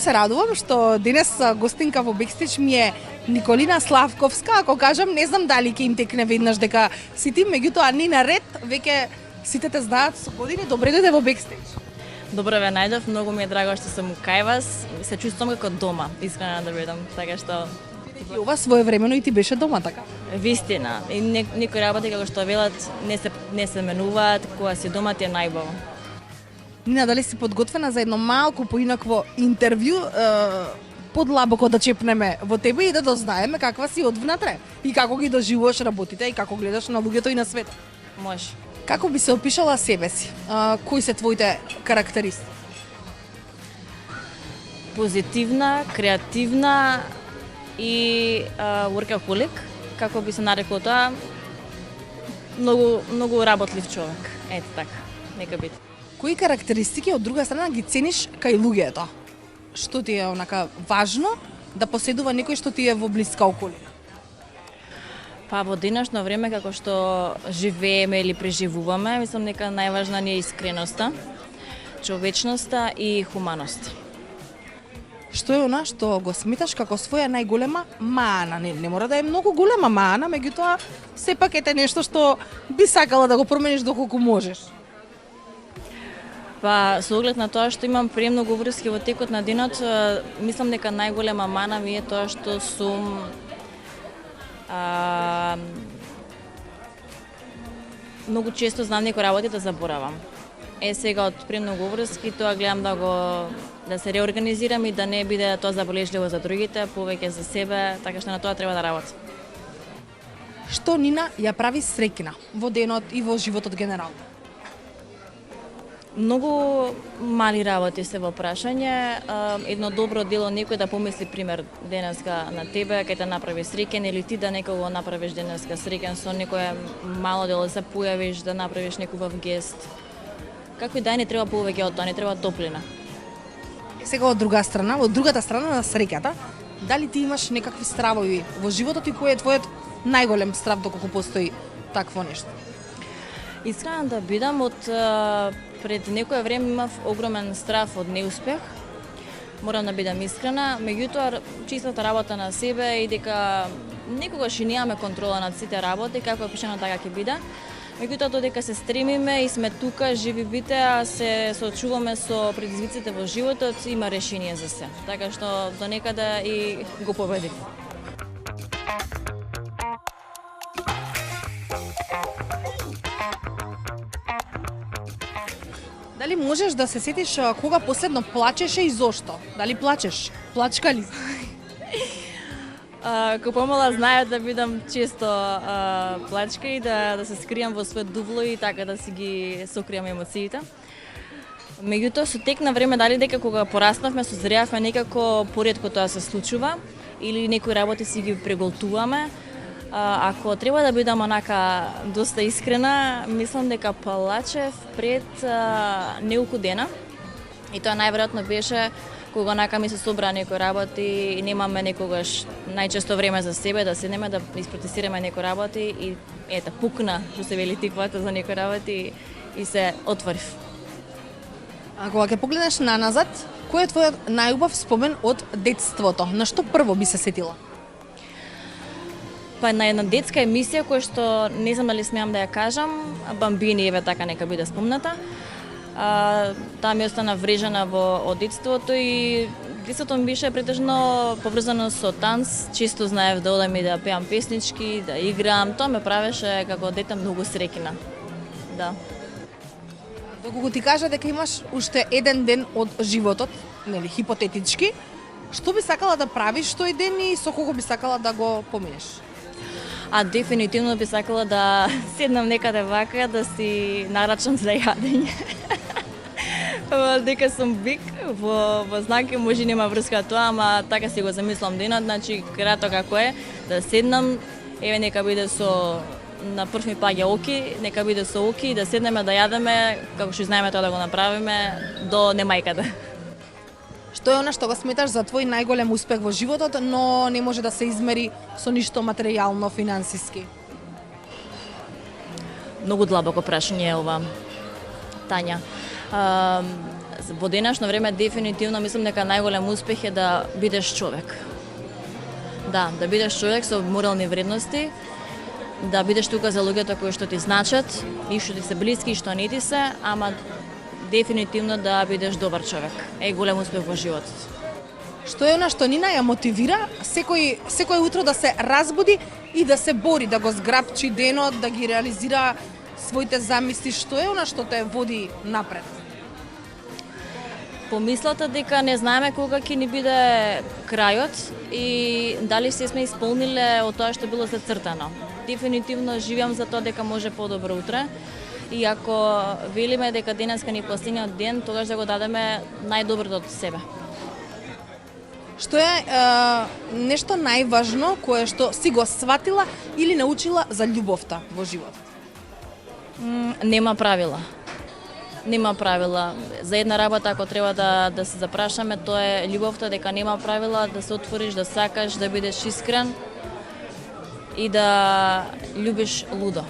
се радувам што денес гостинка во Бекстејдж ми е Николина Славковска. Ако кажам, не знам дали ќе им текне веднаш дека си ти, меѓутоа не наред, веќе сите те знаат со години. Добре дојде во Бекстејдж. Добро ве најдов, многу ми е драго што сум кај вас. Се чувствувам како дома, искрено да бидам, така што И ова своевремено и ти беше дома, така? вистина. И некои работи како што велат не се менуваат, кога си дома ти е најбаво. Нина, дали си подготвена за едно малку поинакво интервју, подлабоко да чепнеме во тебе и да дознаеме каква си од внатре и како ги доживуваш работите и како гледаш на луѓето и на светот. Може. Како би се опишала себе си? Кои се твоите карактеристики? Позитивна, креативна и workaholic, како би се нарекол тоа, многу работлив човек. Ете така, нека биде. Кои карактеристики од друга страна ги цениш кај луѓето? Што ти е онака важно да поседува некој што ти е во блиска околина? Па во денешно време како што живееме или преживуваме, мислам дека најважна ни е искреноста, човечноста и хуманоста. Што е она што го сметаш како своја најголема мана? Не мора да е многу голема мана, меѓутоа сепак ете нешто што би сакала да го промениш доколку можеш. Па со оглед на тоа што имам премногу врски во текот на денот, мислам дека најголема мана ми е тоа што сум многу често знам некои работи да заборавам. Сега од премногу врски тоа гледам да се реорганизирам и да не биде тоа заболежливо за другите, повеќе за себе, така што на тоа треба да работам. Што Нина ја прави среќна во денот и во животот генерално? Многу мали работи се во прашање. Едно добро дело некој да помисли пример денеска на тебе, кај те направи среќен, или ти да некого направиш денеска среќен со некое мало дело, да се појавиш, да направиш некој гест. Како и да не треба повеќе од тоа, не треба топлина. Сега од другата страна на среќата, дали ти имаш некакви стравови во животот и кој е твојот најголем страв доколку постои такво нешто? Искрена да бидам, пред некое време имав огромен страв од неуспех. Морам да бидам искрена, меѓутоа чистата работа на себе и дека никогаш и немаме контрола над сите работи, како е пишано така ќе биде. Меѓутоа додека се стремиме и сме тука, живи бите, а се соочуваме со предизвиците во животот, има решение за се. Така што до некаде и го победив. Дали можеш да се сетиш кога последно плачеше и зошто? Дали плачеш? Плачка ли? Ко помала знаев да бидам често плачка и да се скријам во својот дувло и така да си ги сокријам емоциите. Меѓутоа со тек на време дали дека кога пораснавме, созреавме некако поретко тоа се случува или некои работи си ги преголтуваме. Ако треба да бидам онака доста искрена, мислам дека плачев пред неколку дена. И тоа најверојатно беше кога онака ми се собра некои работи и немаме некогаш најчесто време за себе да седнеме да isprocesираме некои работи и ета пукна, што се вели тиквата за некои работи и се отворив. А кога ќе погледнеш наназад, кој е твојот најубав спомен од детството? На што прво би се сетила? Па на една детска емисија која што не знам дали смеам да ја кажам, Бамбини, еве така нека биде спомната. Таа ми остана врежана од детството и детството ми беше претежно поврзано со танц. Често знаев да одам и да пеам песнички, да играм. Тоа ме правеше како дете многу среќна. Да. Доколку ти кажа дека имаш уште еден ден од животот, нели хипотетички, што би сакала да правиш тој ден и со кого би сакала да го поминеш? Дефинитивно би сакала да седнам некаде вака, да си нарачам за јадење. Дека сум бик, во знак може нема врска тоа, ама така си го замислам денот, значи крато како е, да седнам, еве нека биде со на прв ми паѓа оки, нека биде со оки, да седнеме да јадеме, како што знаеме тоа да го направиме, до немајкаде. Што е она што го сметаш за твој најголем успех во животот, но не може да се измери со ништо материјално, финансиски? Многу длабоко прашање е ова, Тања. во денешно време дефинитивно мислам дека најголем успех е да бидеш човек. Да бидеш човек со морални вредности, да бидеш тука за луѓето кои што ти значат, и што ти се блиски и што не ти се, ама дефинитивно да бидеш добар човек. Е голем успех во животот. Што е она што Нина ја мотивира секој утро да се разбуди и да се бори, да го зграпчи денот, да ги реализира своите замисли, што е она што те води напред? Помислата дека не знаеме кога ќе ни биде крајот и дали се сме исполниле од тоа што било зацртано. Дефинитивно живеам за тоа дека може подобро утре. И ако велиме дека денеска ни последниот ден, тогаш да го дадеме најдоброто од себе. Што е нешто најважно кое што си го сватила или научила за љубовта во животот? Нема правила. Нема правила. За една работа ако треба да се запрашаме, тоа е љубовта, дека нема правила, да се отвориш, да сакаш, да бидеш искрен и да љубиш лудо.